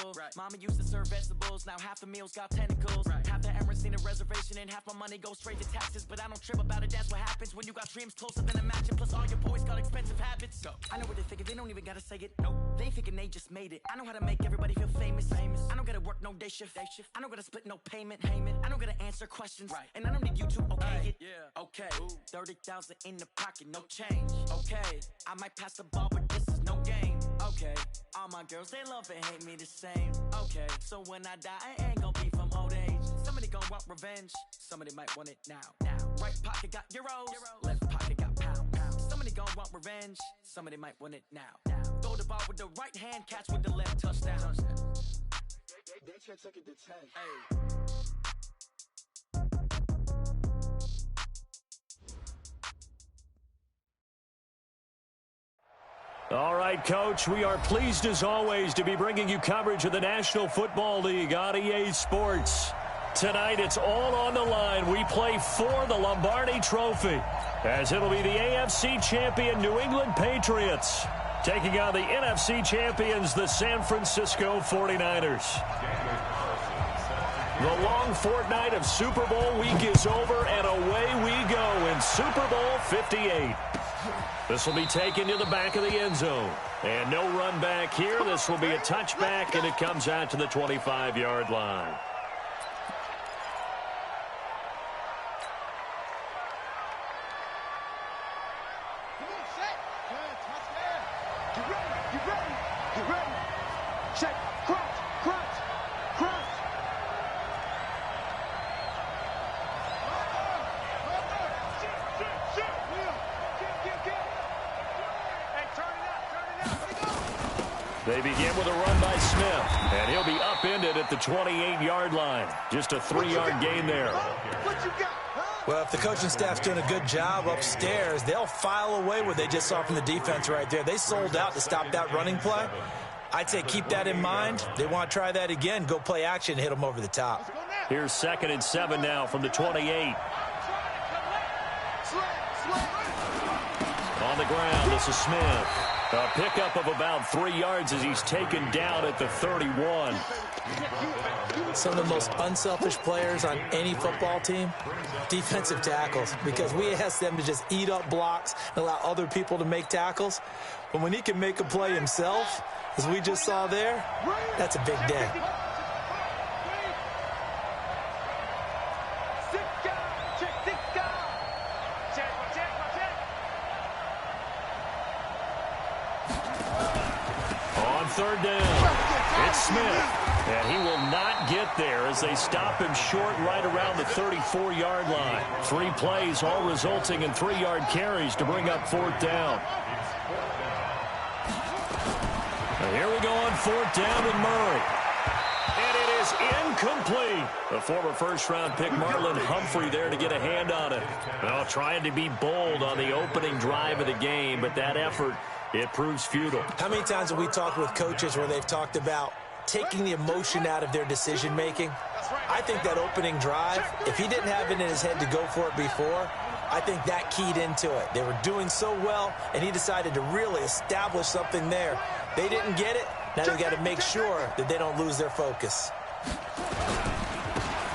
wolf. Mama used to serve vegetables, now half the meals got tentacles. Half the Emirates need a reservation and half my money goes straight to taxes. But I don't trip about it, that's what happens when you got dreams closer than a mansion. Plus all your boys got expensive habits. I know what they're thinking, they don't even gotta say it. No, they thinking they just made it. I know how to make everybody feel famous. I don't gotta work no day shift. I don't gotta split no payment. I don't gotta answer questions. And I don't need you to okay it. Okay, 30,000 in the pocket, no change. Okay, I might pass the ball, but this is no game. Okay, all my girls, they love and hate me the same. Okay, so when I die, I ain't gonna be from old age. Somebody gonna want revenge, somebody might want it now. Right pocket got euros, left pocket got pounds. Somebody gonna want revenge, somebody might want it now. Throw the ball with the right hand, catch with the left, touchdown. They took it to 10. Hey. All right, Coach, we are pleased as always to be bringing you coverage of the National Football League on EA Sports. Tonight, it's all on the line. We play for the Lombardi Trophy, as it'll be the AFC champion New England Patriots taking on the NFC champions, the San Francisco 49ers. The long fortnight of Super Bowl week is over, and away we go in Super Bowl 58. This will be taken to the back of the end zone. And no run back here. This will be a touchback, and it comes out to the 25-yard line. Come on, set. Good, touchdown. Get ready, get ready, get ready. Check, crunch, crunch, crunch. They begin with a run by Smith, and he'll be upended at the 28-yard line. Just a 3-yard gain there. Well, if the coaching staff's doing a good job upstairs, they'll file away what they just saw from the defense right there. They sold out to stop that running play. I'd say keep that in mind. They want to try that again, go play action, hit them over the top. Here's 2nd and 7 now from the 28. On the ground, this is Smith. A pickup of about 3 yards as he's taken down at the 31. Some of the most unselfish players on any football team, defensive tackles, because we ask them to just eat up blocks and allow other people to make tackles. But when he can make a play himself, as we just saw there, that's a big day. Third down. It's Smith. And he will not get there as they stop him short right around the 34-yard line. 3 plays, all resulting in 3-yard carries to bring up 4th down. And here we go on 4th down with Murray. And it is incomplete. The former first-round pick Marlon Humphrey there to get a hand on it. Well, trying to be bold on the opening drive of the game, but that effort, it proves futile. How many times have we talked with coaches where they've talked about taking the emotion out of their decision-making? I think that opening drive, if he didn't have it in his head to go for it before, I think that keyed into it. They were doing so well, and he decided to really establish something there. They didn't get it. Now they've got to make sure that they don't lose their focus.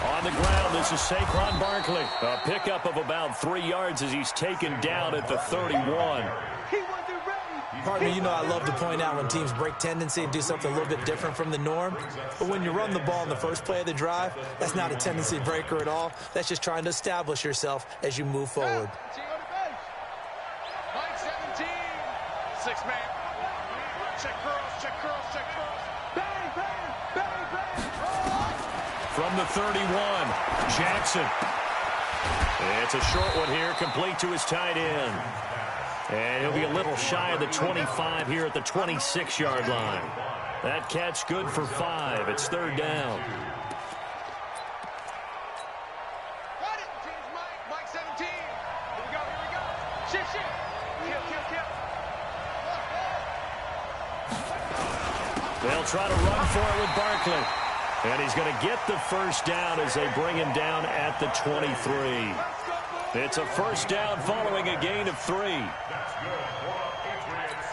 On the ground, this is Saquon Barkley. A pickup of about 3 yards as he's taken down at the 31. Partner, you know I love to point out when teams break tendency and do something a little bit different from the norm. But when you run the ball in the first play of the drive, that's not a tendency breaker at all. That's just trying to establish yourself as you move forward. Mike 17. 6-man. Check curls, check curls, check curls. Bang, bang, bang, bang. From the 31, Jackson. It's a short one here, complete to his tight end. And he'll be a little shy of the 25 here at the 26-yard line. That catch good for 5. It's 3rd down. Got it. Mike 17. Here we go, here we go. Shit, shit. Kill, kill, kill. They'll try to run for it with Barkley. And he's going to get the first down as they bring him down at the 23. It's a first down following a gain of 3. That's good for Patriots.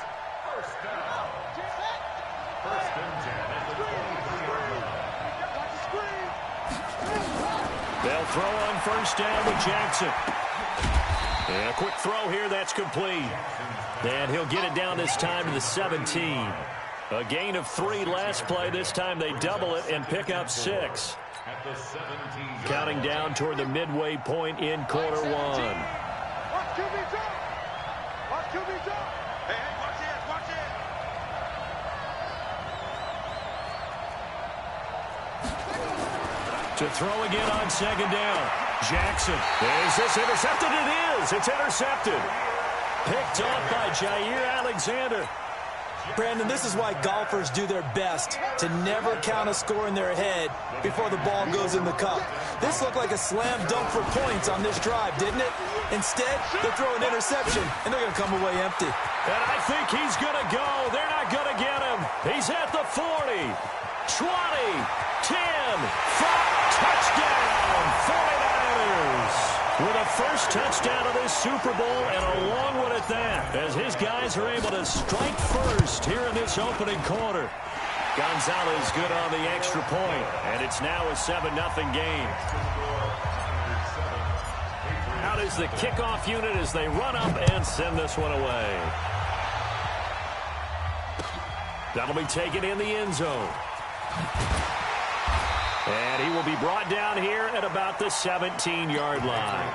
First down. First and 10 at the 23. They'll throw on first down with Jackson. And a quick throw here, that's complete. And he'll get it down this time to the 17. A gain of 3 last play. This time they double it and pick up 6. Counting down toward the midway point in quarter 1. Watch QB jump. Watch QB jump. Hey, watch it, watch it. To throw again on second down. Jackson. Is this intercepted? It is. It's intercepted. Picked off by Jair Alexander. Brandon, this is why golfers do their best to never count a score in their head before the ball goes in the cup. This looked like a slam dunk for points on this drive, didn't it? Instead, they throw an interception, and they're going to come away empty. And I think he's going to go. They're not going to get him. He's at the 40, 20, 10, 5, touchdown, 49ers. With a first touchdown of this Super Bowl, and a long one at that, as his guys are able to strike first here in this opening quarter. Gonzalez good on the extra point, and it's now a 7-0 game. Out is the kickoff unit as they run up and send this one away. That'll be taken in the end zone. And he will be brought down here at about the 17-yard line.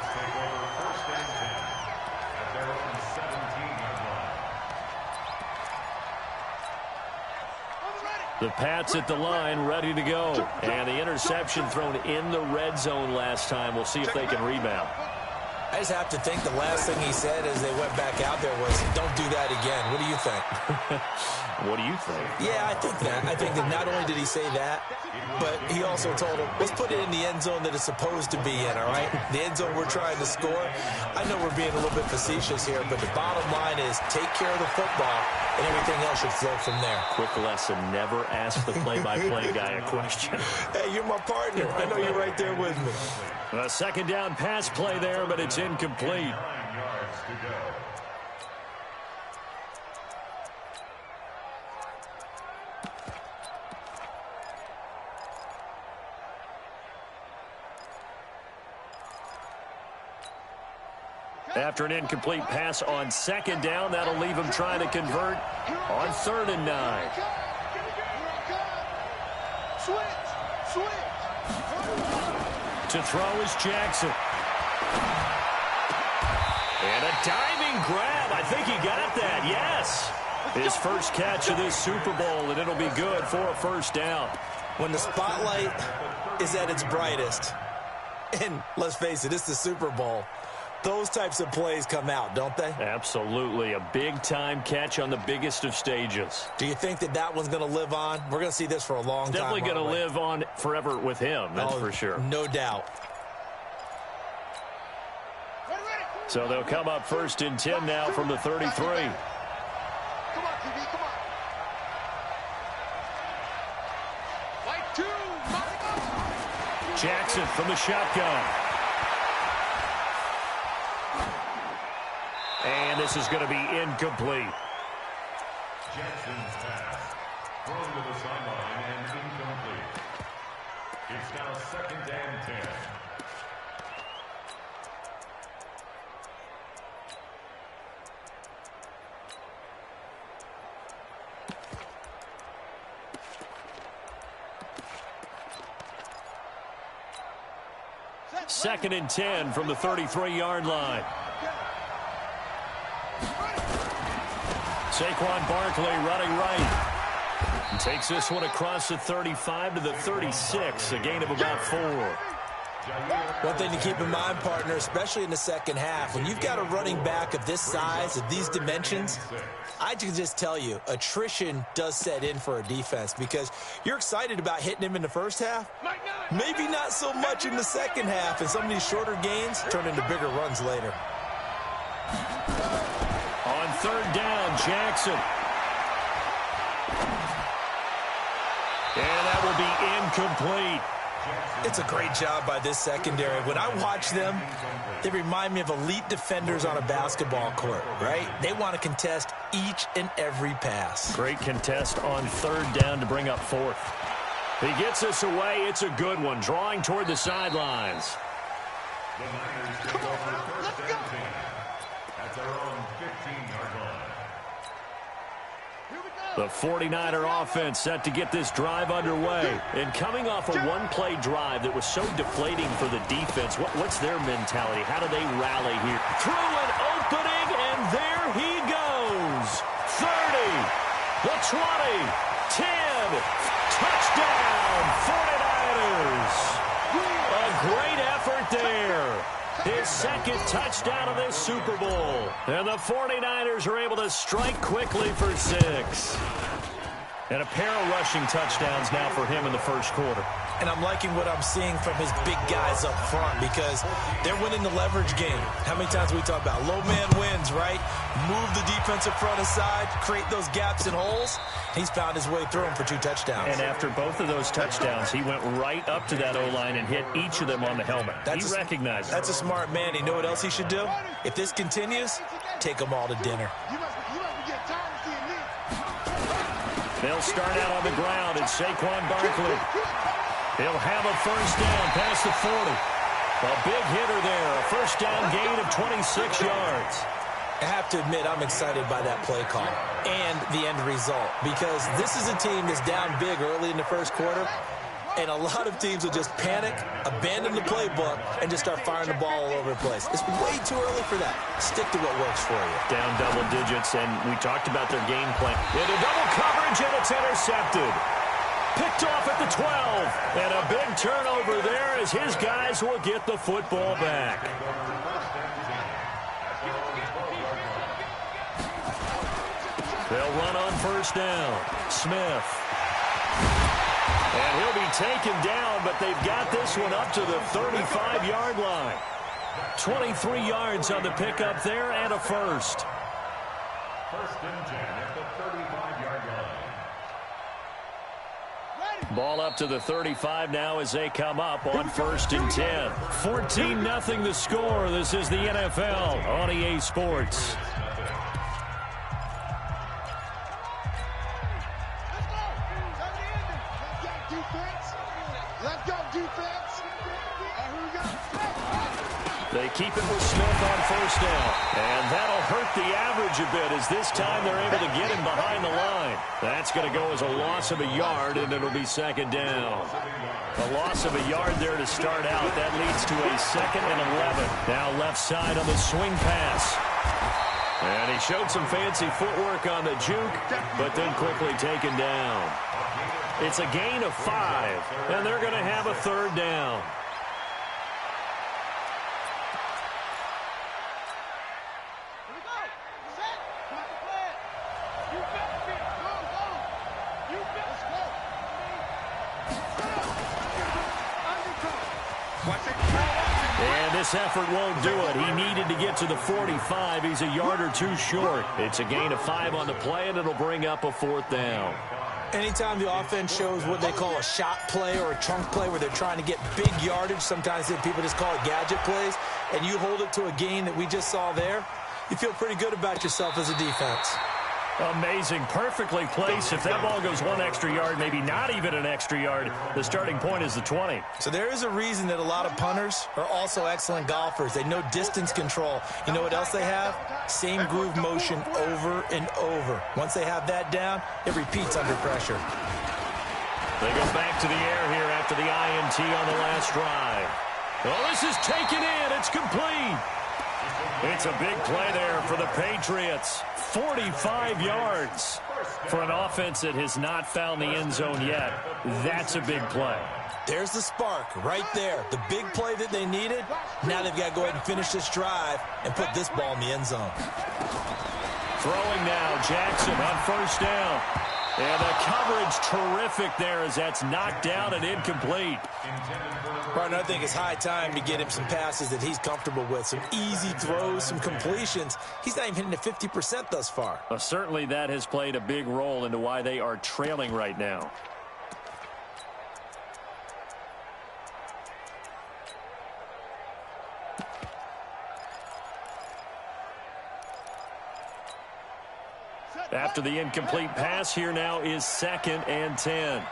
The Pats at the line, ready to go. And the interception thrown in the red zone last time. We'll see if they can rebound. I just have to think the last thing he said as they went back out there was, don't do that again. What do you think? What do you think? Yeah, I think that. I think that not only did he say that, but he also told him, let's put it in the end zone that it's supposed to be in, all right? The end zone we're trying to score. I know we're being a little bit facetious here, but the bottom line is take care of the football, and everything else should flow from there. Quick lesson, never ask the play-by-play guy a question. Hey, you're my partner. I know you're right there with me. A second down pass play there, but it's incomplete. After an incomplete pass on second down, that'll leave him trying to convert on 3rd and 9. To throw is Jackson. And a diving grab. I think he got that, yes. His first catch of this Super Bowl, and it'll be good for a first down. When the spotlight is at its brightest, and let's face it, it's the Super Bowl, those types of plays come out, don't they? Absolutely. A big-time catch on the biggest of stages. Do you think that that one's going to live on? We're going to see this for a long time. Definitely going to live on forever with him, that's for sure. No doubt. So they'll come up 1st and 10 now from the 33. Come on, QB, come on. Like 2, Jackson from the shotgun. And this is going to be incomplete. Jackson's pass thrown to the sideline and incomplete. It's now 2nd and 10. Second and 10 from the 33-yard line. Saquon Barkley running right. And takes this one across the 35 to the 36, a gain of about 4. One thing to keep in mind, partner, especially in the second half, when you've got a running back of this size, of these dimensions, I can just tell you, attrition does set in for a defense because you're excited about hitting him in the first half. Maybe not so much in the second half, and some of these shorter gains turn into bigger runs later. On 3rd down, Jackson. And that will be incomplete. It's a great job by this secondary. When I watch them, they remind me of elite defenders on a basketball court, right? They want to contest each and every pass. Great contest on 3rd down to bring up 4th. He gets us away. It's a good one, drawing toward the sidelines. The Niners take over first and 10 at their own 15-yard line. The 49er offense set to get this drive underway. And coming off a one-play drive that was so deflating for the defense, what's their mentality? How do they rally here? Through an opening, and there he goes. 30, the 20, 10, touchdown, 49ers. A great effort there. His second touchdown of this Super Bowl. And the 49ers are able to strike quickly for 6. And a pair of rushing touchdowns now for him in the first quarter. And I'm liking what I'm seeing from his big guys up front because they're winning the leverage game. How many times we talk about low man wins, right? Move the defensive front aside, create those gaps and holes. He's found his way through them for 2 touchdowns. And after both of those touchdowns, he went right up to that O-line and hit each of them on the helmet. He recognized it. That's a smart man. You know what else he should do? If this continues, take them all to dinner. They'll start out on the ground, and Saquon Barkley. He'll have a first down past the 40. A big hitter there, a first down gain of 26 yards. I have to admit, I'm excited by that play call and the end result because this is a team that's down big early in the first quarter, and a lot of teams will just panic, abandon the playbook, and just start firing the ball all over the place. It's way too early for that. Stick to what works for you. Down double digits, and we talked about their game plan. Into double coverage, and it's intercepted. Picked off at the 12, and a big turnover there as his guys will get the football back. They'll run on first down. Smith. And he'll be taken down, but they've got this one up to the 35-yard line. 23 yards on the pickup there and a first. First and 10 at the 35-yard line. Ball up to the 35 now as they come up on first and 10. 14-0 the score. This is the NFL on EA Sports. They keep it with Smith on first down. And that'll hurt the average a bit as this time they're able to get him behind the line. That's going to go as a loss of a yard, and it'll be second down. A loss of a yard there to start out. That leads to a 2nd and 11. Now left side on the swing pass. And he showed some fancy footwork on the juke, but then quickly taken down. It's a gain of 5, and they're going to have a third down. And this effort won't do it. He needed to get to the 45. He's a yard or 2 short. It's a gain of 5 on the play, and it'll bring up a 4th down. Anytime the offense shows what they call a shot play or a trunk play where they're trying to get big yardage, sometimes people just call it gadget plays, and you hold it to a gain that we just saw there, you feel pretty good about yourself as a defense. Amazing. Perfectly placed. If that ball goes 1 extra yard, maybe not even an extra yard, the starting point is the 20. So there is a reason that a lot of punters are also excellent golfers. They know distance control. You know what else they have? Same groove motion over and over. Once they have that down, it repeats under pressure. They go back to the air here after the INT on the last drive. Oh, this is taken in. It's complete. It's a big play there for the Patriots. 45 yards for an offense that has not found the end zone yet. That's a big play. There's the spark right there. The big play that they needed. Now they've got to go ahead and finish this drive and put this ball in the end zone. Throwing now, Jackson on first down. And the coverage terrific there as that's knocked down and incomplete. Partner, I think it's high time to get him some passes that he's comfortable with. Some easy throws, some completions. He's not even hitting the 50% thus far. Certainly that has played a big role into why they are trailing right now. After the incomplete pass, here now is 2nd and 10.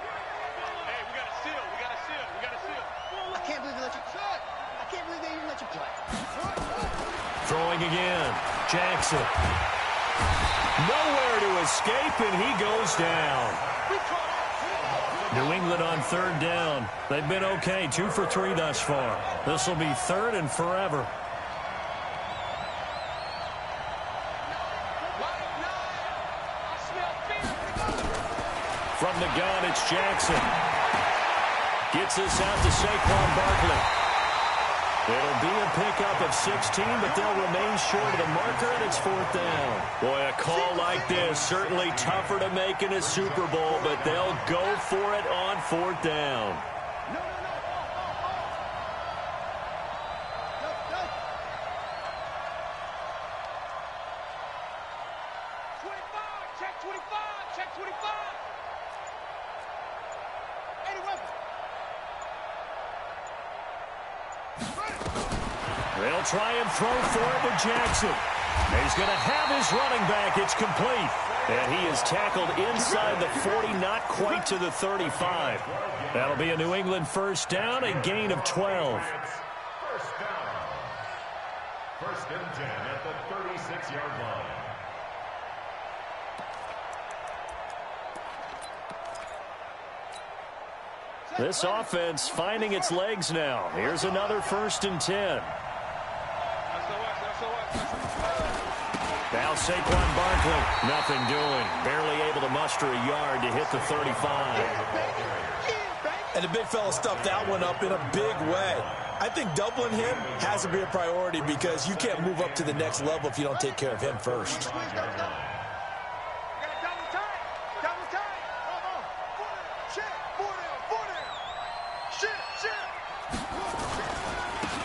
I can't believe they even let you play. Throwing again. Jackson. Nowhere to escape, and he goes down. New England on third down. They've been okay, 2 for 3 thus far. This will be third and forever. From the gun, it's Jackson. Gets us out to Saquon Barkley. It'll be a pickup of 16, but they'll remain short of the marker, and it's 4th down. Boy, a call like this, certainly tougher to make in a Super Bowl, but they'll go for it on 4th down. They'll try and throw for it with Jackson. He's going to have his running back. It's complete. And he is tackled inside the 40, not quite to the 35. That'll be a New England first down, a gain of 12. First down. 1st and 10 at the 36-yard line. This offense finding its legs now. Here's another 1st and 10. Now Saquon Barkley, nothing doing. Barely able to muster a yard to hit the 35. And the big fella stuffed that one up in a big way. I think doubling him has to be a priority because you can't move up to the next level if you don't take care of him first.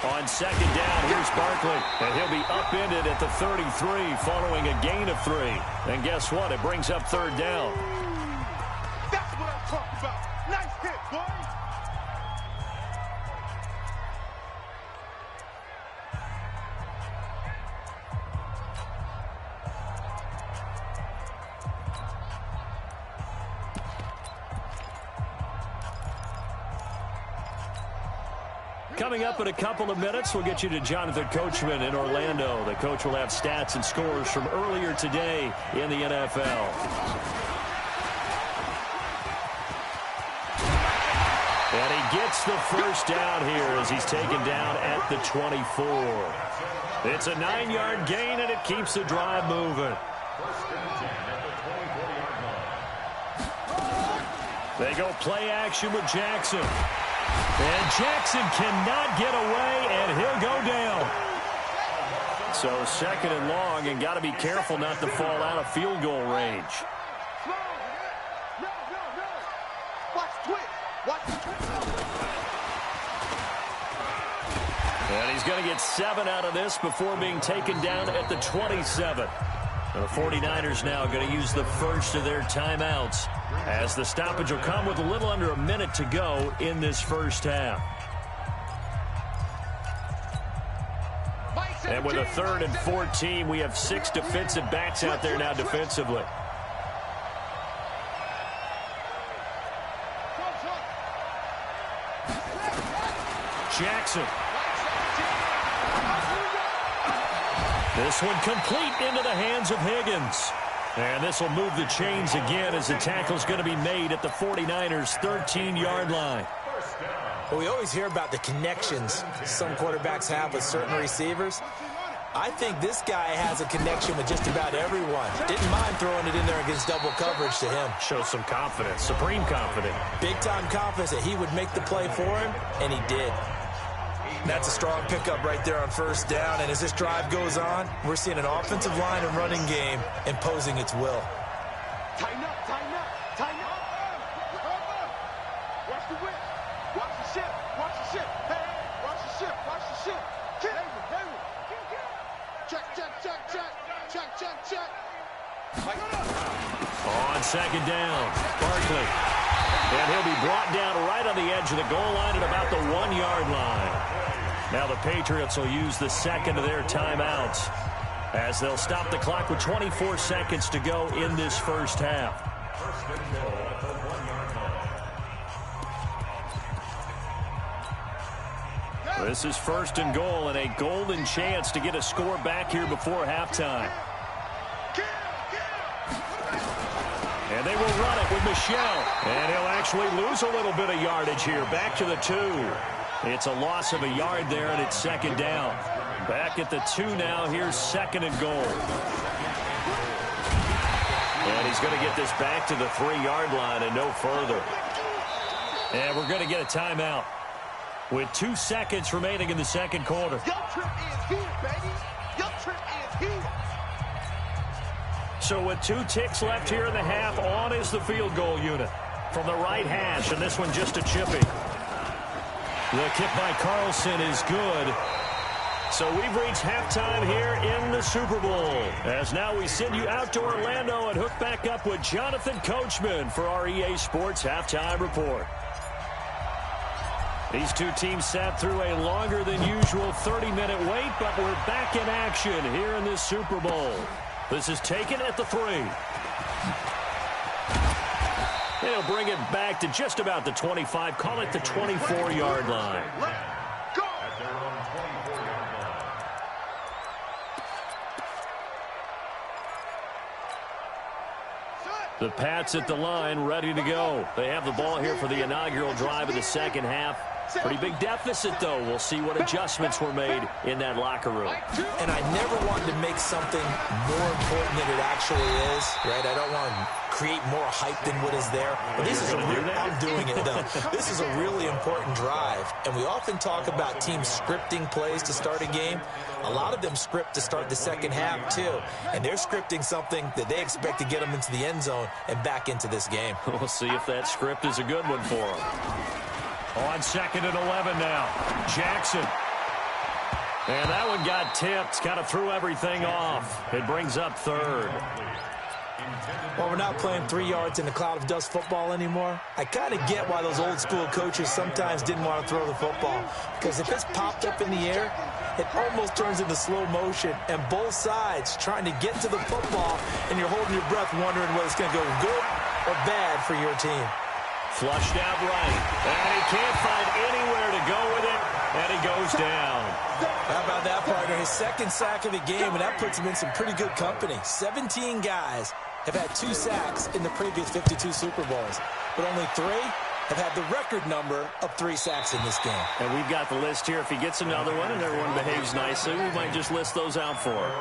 On 2nd down, here's Barkley, and he'll be upended at the 33 following a gain of 3. And guess what? It brings up 3rd down. That's what I'm talking about. Nice hit, boy. Coming up in a couple of minutes, we'll get you to Jonathan Coachman in Orlando. The coach will have stats and scores from earlier today in the NFL. And he gets the first down here as he's taken down at the 24. It's a 9-yard gain, and it keeps the drive moving. 1st and 10 at the 24-yard line. They go play action with Jackson. And Jackson cannot get away, and he'll go down. So 2nd and long, and got to be careful not to fall out of field goal range. And he's going to get 7 out of this before being taken down at the 27. The 49ers now going to use the first of their timeouts, as the stoppage will come with a little under a minute to go in this first half. And with a 3rd and 14, we have 6 defensive backs out there now defensively. Jackson. This one complete into the hands of Higgins. And this will move the chains again as the tackle's going to be made at the 49ers' 13-yard line. Well, we always hear about the connections some quarterbacks have with certain receivers. I think this guy has a connection with just about everyone. Didn't mind throwing it in there against double coverage to him. Shows some confidence, supreme confidence. Big-time confidence that he would make the play for him, and he did. That's a strong pickup right there on 1st down, and as this drive goes on, we're seeing an offensive line and running game imposing its will. Tighten up, tighten up, tighten up. Watch the whip. Watch the ship. Watch the ship. Hey, watch the ship. Watch the ship. Check, check, check, check. Check, check, check. On 2nd down, Barkley. And he'll be brought down right on the edge of the goal line at about the 1-yard line. Now the Patriots will use the 2nd of their timeouts as they'll stop the clock with 24 seconds to go in this first half. 1st and goal at the 1-yard line. This is 1st and goal and a golden chance to get a score back here before halftime. And they will run it with Michel. And he'll actually lose a little bit of yardage here. Back to the 2. It's a loss of a yard there, and it's 2nd down. Back at the 2 now. Here's 2nd and goal. And he's going to get this back to the 3-yard line and no further. And we're going to get a timeout with 2 seconds remaining in the 2nd quarter. Your trip is here, baby. Your trip is here. So with 2 ticks left here in the half, on is the field goal unit from the right hash, and this one just a chippy. The kick by Carlson is good. So we've reached halftime here in the Super Bowl. As now we send you out to Orlando and hook back up with Jonathan Coachman for our EA Sports Halftime Report. These 2 teams sat through a longer than usual 30-minute wait, but we're back in action here in this Super Bowl. This is taken at the 3. They'll bring it back to just about the 25. Call it the 24-yard line. The Pats at the line, ready to go. They have the ball here for the inaugural drive of the 2nd half. Pretty big deficit, though. We'll see what adjustments were made in that locker room. And I never wanted to make something more important than it actually is, right? I don't want to create more hype than what is there. But this is I'm doing it, though. This is a really important drive. And we often talk about teams scripting plays to start a game. A lot of them script to start the 2nd half, too. And they're scripting something that they expect to get them into the end zone and back into this game. We'll see if that script is a good one for them. On 2nd and 11 now. Jackson. And that one got tipped. Kind of threw everything off. It brings up 3rd. Well, we're not playing 3 yards in a cloud of dust football anymore. I kind of get why those old school coaches sometimes didn't want to throw the football. Because if it's popped up in the air, it almost turns into slow motion. And both sides trying to get to the football, and you're holding your breath wondering whether it's going to go good or bad for your team. Flushed out right. And he can't find anywhere to go with it. And he goes down. How about that, partner? His 2nd sack of the game, and that puts him in some pretty good company. 17 guys have had 2 sacks in the previous 52 Super Bowls. But only 3 have had the record number of 3 sacks in this game. And we've got the list here. If he gets another one and everyone behaves nicely, we might just list those out for him.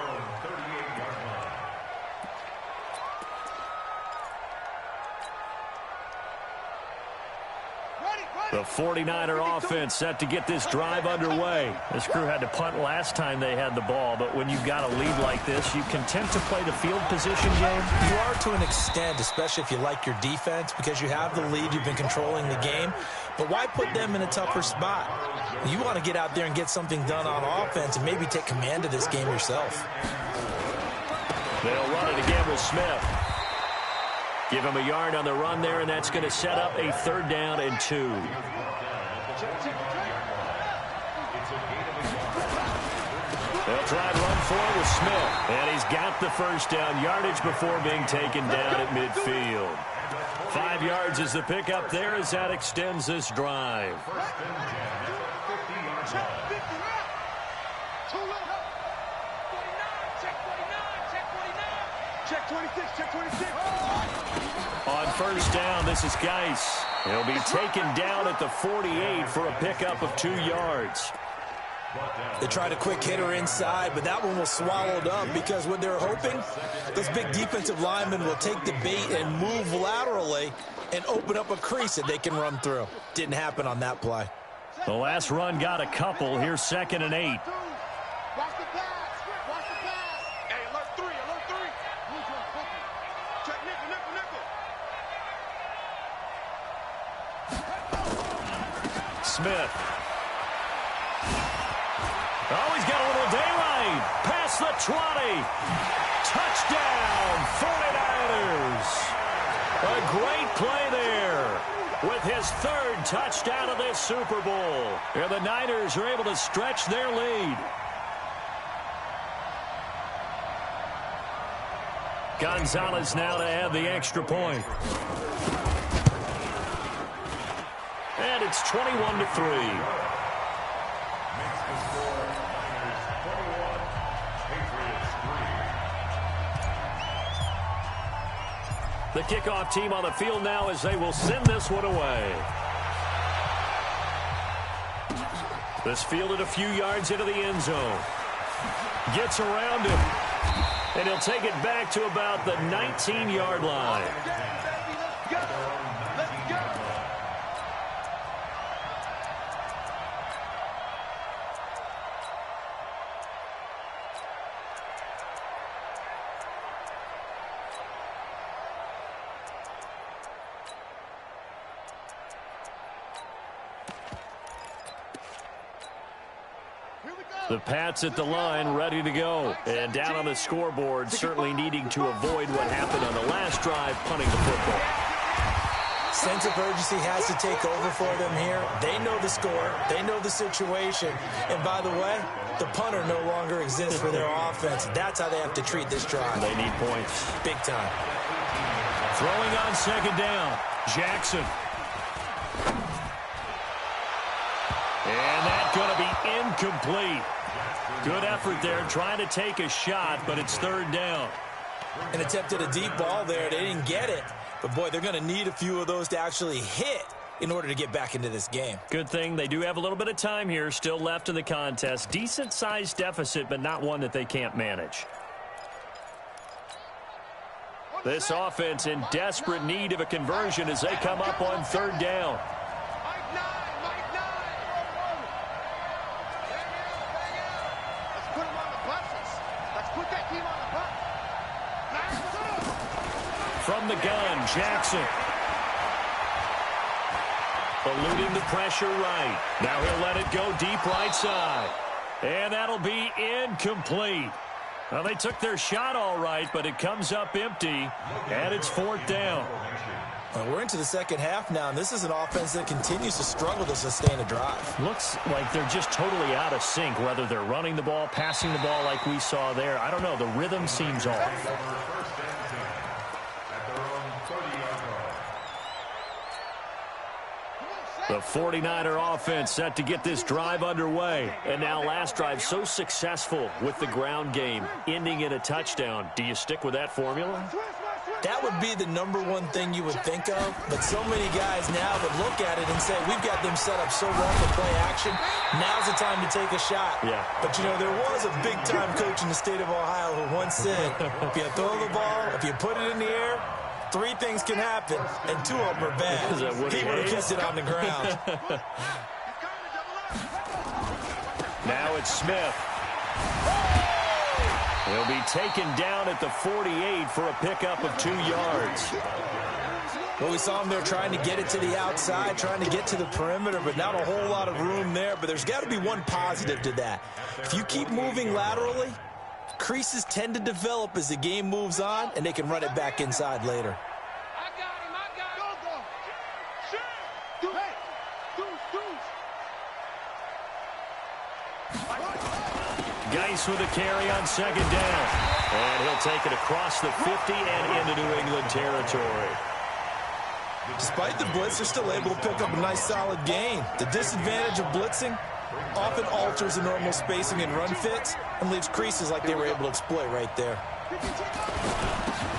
The 49er offense set to get this drive underway. This crew had to punt last time they had the ball, but when you've got a lead like this, you can tend to play the field position game. You are to an extent, especially if you like your defense, because you have the lead, you've been controlling the game. But why put them in a tougher spot? You want to get out there and get something done on offense and maybe take command of this game yourself. They'll run it again with Smith. Give him a yard on the run there, and that's going to set up a 3rd down and 2. They'll try and run forward with Smith. And he's got the 1st down yardage before being taken down at midfield. 5 yards is the pickup there as that extends this drive. Check 26, check 26. On 1st down, this is Geis. He'll be taken down at the 48 for a pickup of 2 yards. They tried a quick hitter inside, but that one was swallowed up because what they're hoping, those big defensive linemen will take the bait and move laterally and open up a crease that they can run through. Didn't happen on that play. The last run got a couple. Here's 2nd and 8. Watch the pass. Watch the pass. Hey, alert 3, alert 3. Check nickel, nickel, nickel. Smith. Oh, he's got a little daylight. Past the 20. Touchdown, 49ers. A great play there with his 3rd touchdown of this Super Bowl. And the Niners are able to stretch their lead. Gonzalez now to add the extra point. And it's 21-3. Makes the score Niners 21, Patriots 3. The kickoff team on the field now as they will send this one away. This fielded a few yards into the end zone. Gets around him. And he'll take it back to about the 19-yard line. The Pats at the line, ready to go. And down on the scoreboard, certainly needing to avoid what happened on the last drive, punting the football. Sense of urgency has to take over for them here. They know the score. They know the situation. And by the way, the punter no longer exists for their offense. That's how they have to treat this drive. They need points. Big time. Throwing on second down, Jackson. And that's going to be incomplete. Good effort there, trying to take a shot, but it's third down. And attempted a deep ball there. They didn't get it. But, boy, they're going to need a few of those to actually hit in order to get back into this game. Good thing they do have a little bit of time here still left in the contest. Decent-sized deficit, but not one that they can't manage. This offense in desperate need of a conversion as they come up on third down. From the gun, Jackson. Eluding the pressure right. Now he'll let it go deep right side. And that'll be incomplete. Well, they took their shot all right, but it comes up empty, and it's fourth down. Well, we're into the second half now, and this is an offense that continues to struggle to sustain a drive. Looks like they're just totally out of sync, whether they're running the ball, passing the ball like we saw there. I don't know. The rhythm seems off. The 49er offense set to get this drive underway. And now last drive so successful with the ground game, ending in a touchdown. Do you stick with that formula? That would be the number one thing you would think of, but so many guys now would look at it and say, we've got them set up so well for play action, now's the time to take a shot. Yeah. But, you know, there was a big-time coach in the state of Ohio who once said, if you throw the ball, if you put it in the air, three things can happen, and two of them are bad. He would have kept it on the ground. Now it's Smith. He'll be taken down at the 48 for a pickup of 2 yards. Well, we saw him there trying to get it to the outside, trying to get to the perimeter, but not a whole lot of room there. But there's got to be one positive to that. If you keep moving laterally, creases tend to develop as the game moves on, and they can run it back inside later. Geis with a carry on second down. And he'll take it across the 50 and into New England territory. Despite the blitz, they're still able to pick up a nice solid gain. The disadvantage of blitzing often alters the normal spacing and run fits and leaves creases like they were able to exploit right there.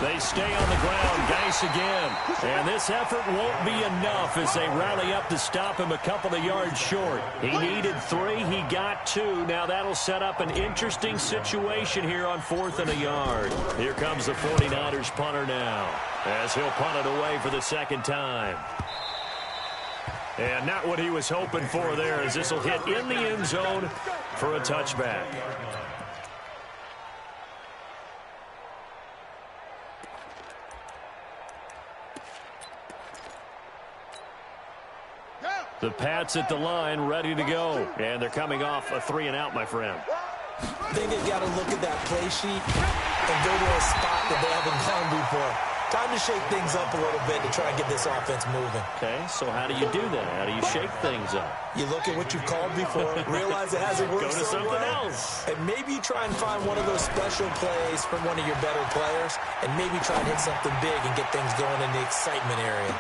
They stay on the ground. Geis again. And this effort won't be enough as they rally up to stop him a couple of yards short. He needed 3. He got 2. Now that'll set up an interesting situation here on 4th and a yard. Here comes the 49ers punter now as he'll punt it away for the second time. And not what he was hoping for there as this will hit in the end zone for a touchback. The Pats at the line, ready to go. And they're coming off a 3-and-out, my friend. I think they've got to look at that play sheet and go to a spot that they haven't gone before. Time to shake things up a little bit to try and get this offense moving. Okay, so how do you do that? How do you shake things up? You look at what you've called before, realize it hasn't worked Go to so something well, else. and maybe you try and find one of those special plays from one of your better players, and maybe try and hit something big and get things going in the excitement area.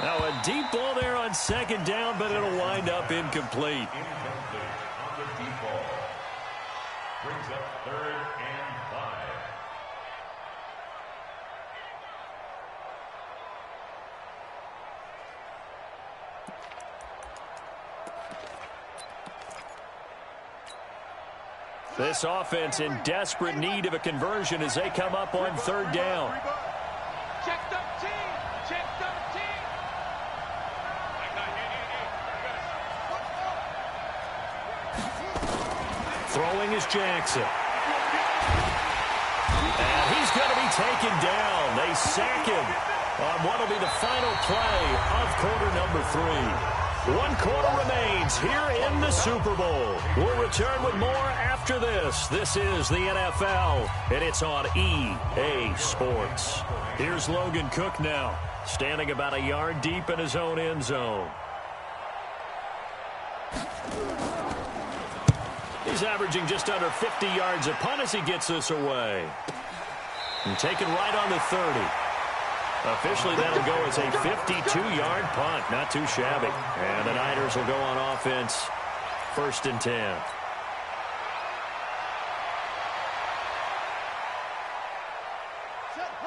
Now a deep ball there on second down, but it'll wind up incomplete. Incomplete on the deep ball. Brings up 3rd and 5. This offense in desperate need of a conversion as they come up on 3rd down. Check 13. Check 13. Throwing is Jackson. And he's going to be taken down. They sack him on what will be the final play of quarter number 3. 1 quarter remains here in the Super Bowl. We'll return with more after this. This is the NFL, and it's on EA Sports. Here's Logan Cook now, standing about a yard deep in his own end zone. He's averaging just under 50 yards a punt as he gets this away. And taken right on the 30. Officially, that'll go as a 52-yard punt. Not too shabby. And the Niners will go on offense. 1st and 10.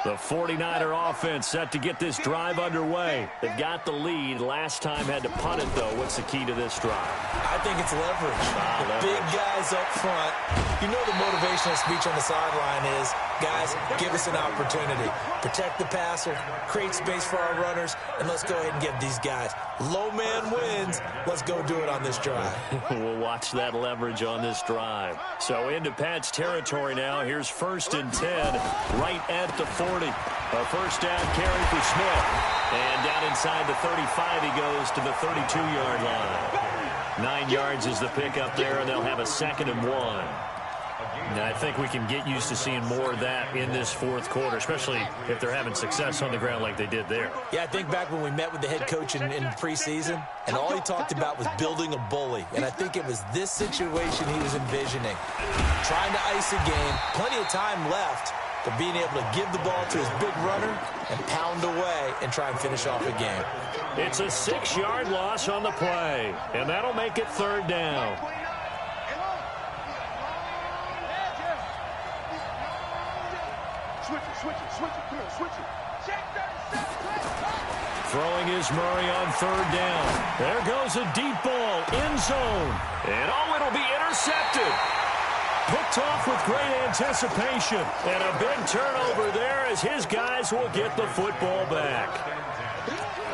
The 49er offense set to get this drive underway. They've got the lead. Last time had to punt it, though. What's the key to this drive? I think it's leverage. The big guys up front. You know the motivational speech on the sideline is, guys, give us an opportunity. Protect the passer, create space for our runners, and let's go ahead and give these guys. Low man wins. Let's go do it on this drive. We'll watch that leverage on this drive. So into Pat's territory now. Here's 1st and 10, right at the 40. A first down carry for Smith. And down inside the 35, he goes to the 32-yard line. 9 yards is the pickup there, and they'll have a 2nd and 1. Now, I think we can get used to seeing more of that in this 4th quarter, especially if they're having success on the ground like they did there. Yeah, I think back when we met with the head coach in preseason, and all he talked about was building a bully. And I think it was this situation he was envisioning. Trying to ice a game, plenty of time left, but being able to give the ball to his big runner and pound away and try and finish off a game. It's a 6-yard loss on the play, and that'll make it 3rd down. Switch it, come on, switch it. Check 37. Throwing is Murray on 3rd down. There goes a deep ball, end zone. And it'll be intercepted. Picked off with great anticipation. And a big turnover there as his guys will get the football back.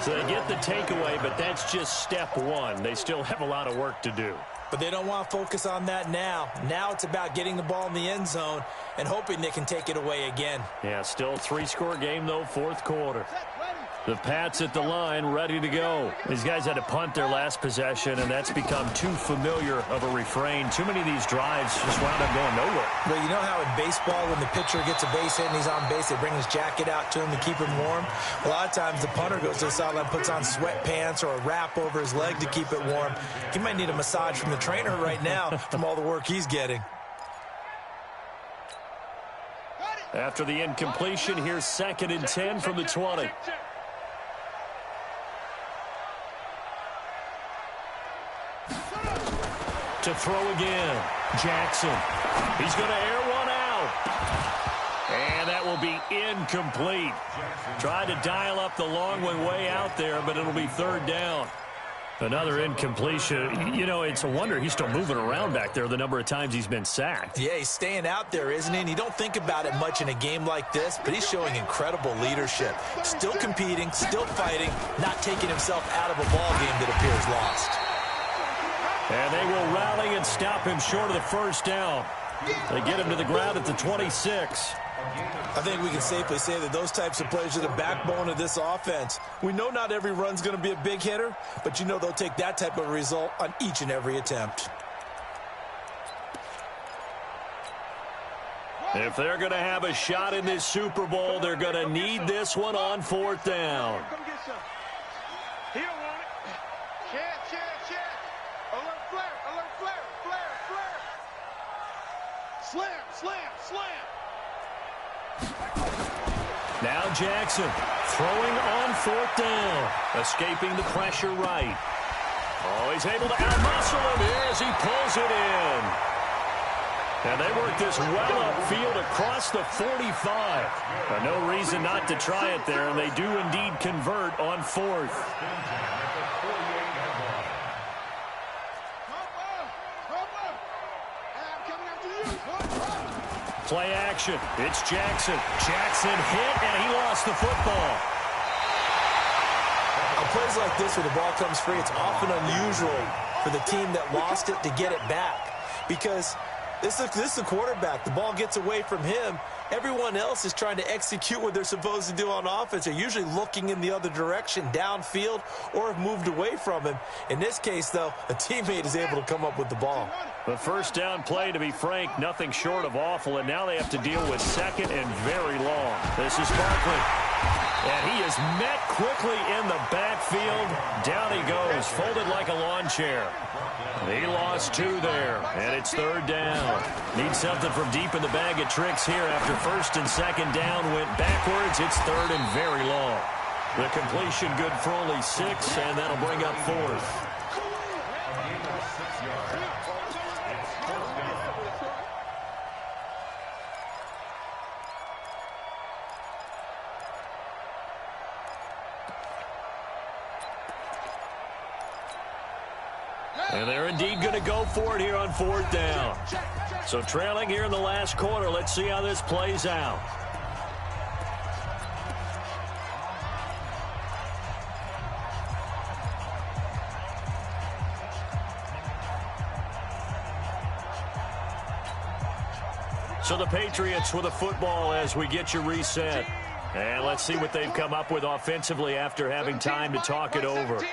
So they get the takeaway, but that's just step 1. They still have a lot of work to do. But they don't want to focus on that now. Now it's about getting the ball in the end zone and hoping they can take it away again. Yeah, still 3-score game, though, 4th quarter. The Pats at the line, ready to go. These guys had to punt their last possession, and that's become too familiar of a refrain. Too many of these drives just wound up going nowhere. Well, you know how in baseball, when the pitcher gets a base hit and he's on base, they bring his jacket out to him to keep him warm? A lot of times the punter goes to the sideline, puts on sweatpants or a wrap over his leg to keep it warm. He might need a massage from the trainer right now from all the work he's getting. After the incompletion, here's 2nd and 10 from the 20. To throw again, Jackson. He's going to air one out. And that will be incomplete. Tried to dial up the long way out there, but it'll be 3rd down. Another incompletion. You know, it's a wonder he's still moving around back there the number of times he's been sacked. Yeah, he's staying out there, isn't he? And you don't think about it much in a game like this, but he's showing incredible leadership. Still competing, still fighting, not taking himself out of a ball game that appears lost. And they will rally and stop him short of the 1st down. They get him to the ground at the 26. I think we can safely say that those types of plays are the backbone of this offense. We know not every run's going to be a big hitter, but you know they'll take that type of result on each and every attempt. If they're going to have a shot in this Super Bowl, they're going to need this one on 4th down. Come get some. He don't want it. Check. Alert flare. Slam. Now Jackson throwing on 4th down. Escaping the pressure right. Oh, he's able to out-muscle him as he pulls it in. And they work this well upfield across the 45. No reason not to try it there, and they do indeed convert on 4th. Play action. It's Jackson. Jackson hit, and he lost the football. On plays like this where the ball comes free, it's often unusual for the team that lost it to get it back. Because this is the quarterback. The ball gets away from him. Everyone else is trying to execute what they're supposed to do on offense. They're usually looking in the other direction, downfield, or have moved away from him. In this case, though, a teammate is able to come up with the ball. The first down play, to be frank, nothing short of awful, and now they have to deal with 2nd and very long. This is Barkley. And he is met quickly in the backfield. Down he goes, folded like a lawn chair. He lost 2 there, and it's 3rd down. Need something from deep in the bag of tricks here after 1st and 2nd down went backwards. It's 3rd and very long. The completion good for only 6, and that'll bring up 4th. And they're indeed going to go for it here on 4th down. So trailing here in the last quarter. Let's see how this plays out. So the Patriots with a football as we get you reset. And let's see what they've come up with offensively after having time to talk it over.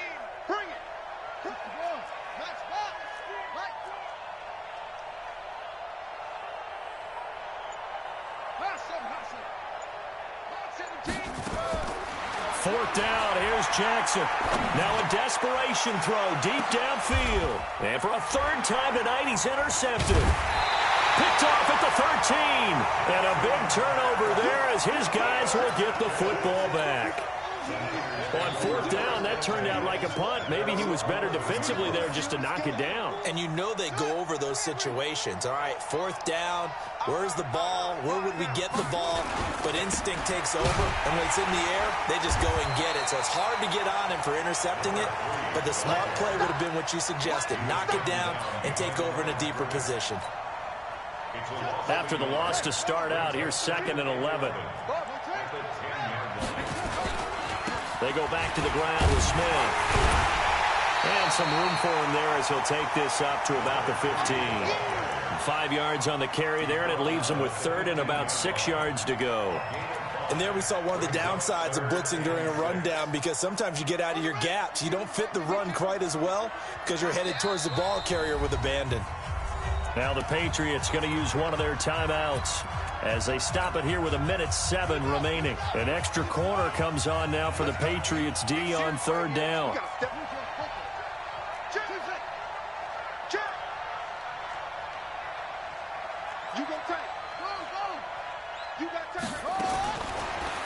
Fourth down, here's Jackson. Now a desperation throw deep downfield. And for a 3rd time tonight, he's intercepted. Picked off at the 13. And a big turnover there as his guys will get the football back. On 4th down, that turned out like a punt. Maybe he was better defensively there just to knock it down. And you know they go over those situations. All right, 4th down, where's the ball? Where would we get the ball? But instinct takes over, and when it's in the air, they just go and get it. So it's hard to get on him for intercepting it, but the smart play would have been what you suggested. Knock it down and take over in a deeper position. After the loss to start out, here's 2nd and 11. They go back to the ground with Smith. And some room for him there as he'll take this up to about the 15. 5 yards on the carry there, and it leaves him with 3rd and about 6 yards to go. And there we saw one of the downsides of blitzing during a rundown, because sometimes you get out of your gaps. You don't fit the run quite as well because you're headed towards the ball carrier with abandon. Now the Patriots going to use one of their timeouts as they stop it here with 1:07 remaining. An extra corner comes on now for the Patriots D on 3rd down.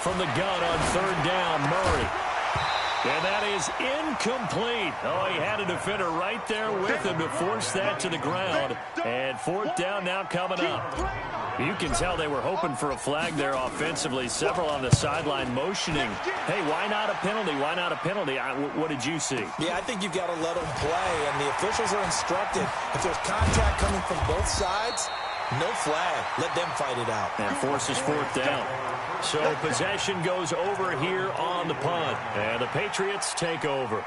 From the gun on 3rd down, Murray. And that is incomplete. Oh, he had a defender right there with him to force that to the ground. And 4th down now coming up. You can tell they were hoping for a flag there offensively. Several on the sideline motioning. Hey, why not a penalty? Why not a penalty? What did you see? Yeah, I think you've got to let them play. And the officials are instructed, if there's contact coming from both sides, no flag. Let them fight it out. And forces 4th down. So possession goes over here on the punt. And the Patriots take over.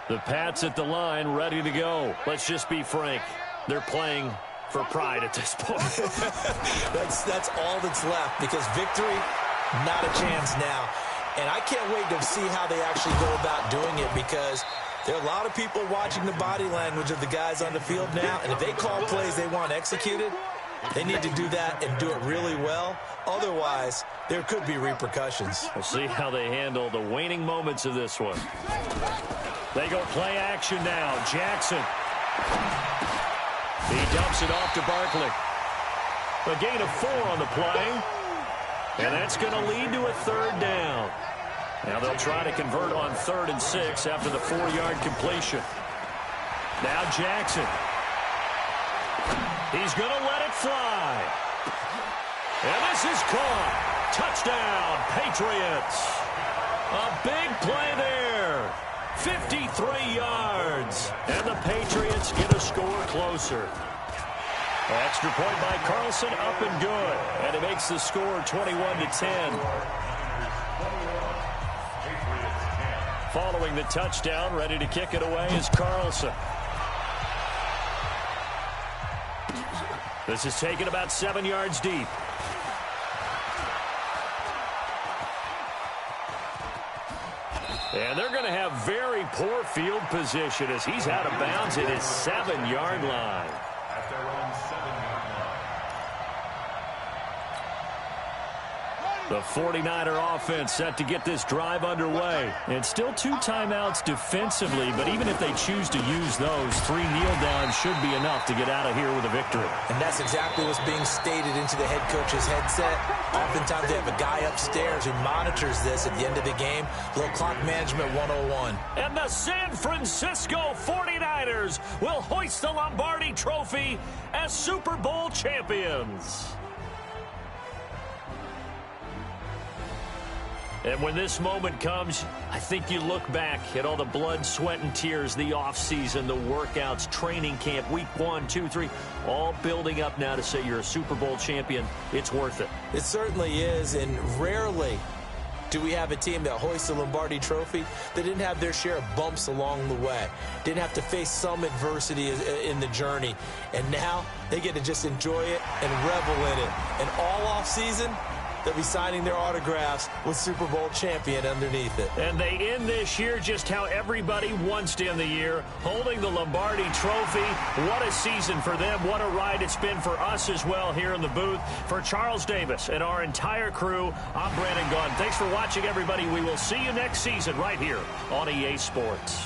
The Pats at the line, ready to go. Let's just be frank. They're playing for pride at this point. That's all that's left, because victory, not a chance now. And I can't wait to see how they actually go about doing it, because there are a lot of people watching the body language of the guys on the field now, and if they call plays they want executed, they need to do that and do it really well. Otherwise, there could be repercussions. We'll see how they handle the waning moments of this one. They go play action now. Jackson. He dumps it off to Barkley. A gain of 4 on the play. And that's going to lead to a 3rd down. Now they'll try to convert on 3rd and 6 after the 4-yard completion. Now Jackson. He's going to let it fly. And this is caught. Touchdown, Patriots. A big play there. 53 yards. And the Patriots get a score closer. Extra point by Carlson, up and good. And it makes the score 21-10. Following the touchdown, ready to kick it away is Carlson. This is taken about 7 yards deep. And they're going to have very poor field position as he's out of bounds at his 7-yard line. At their own 7-yard line. The 49er offense set to get this drive underway. And still 2 timeouts defensively, but even if they choose to use those, 3 kneel downs should be enough to get out of here with a victory. And that's exactly what's being stated into the head coach's headset. Oftentimes they have a guy upstairs who monitors this at the end of the game. Little clock management 101. And the San Francisco 49ers will hoist the Lombardi Trophy as Super Bowl champions. And when this moment comes, I think you look back at all the blood, sweat, and tears, the offseason, the workouts, training camp, week 1, 2, 3, all building up now to say you're a Super Bowl champion. It's worth it. It certainly is, and rarely do we have a team that hoists the Lombardi Trophy that didn't have their share of bumps along the way, didn't have to face some adversity in the journey, and now they get to just enjoy it and revel in it. And all offseason, they'll be signing their autographs with Super Bowl champion underneath it. And they end this year just how everybody wants to end the year, holding the Lombardi Trophy. What a season for them. What a ride it's been for us as well here in the booth. For Charles Davis and our entire crew, I'm Brandon Gunn. Thanks for watching, everybody. We will see you next season right here on EA Sports.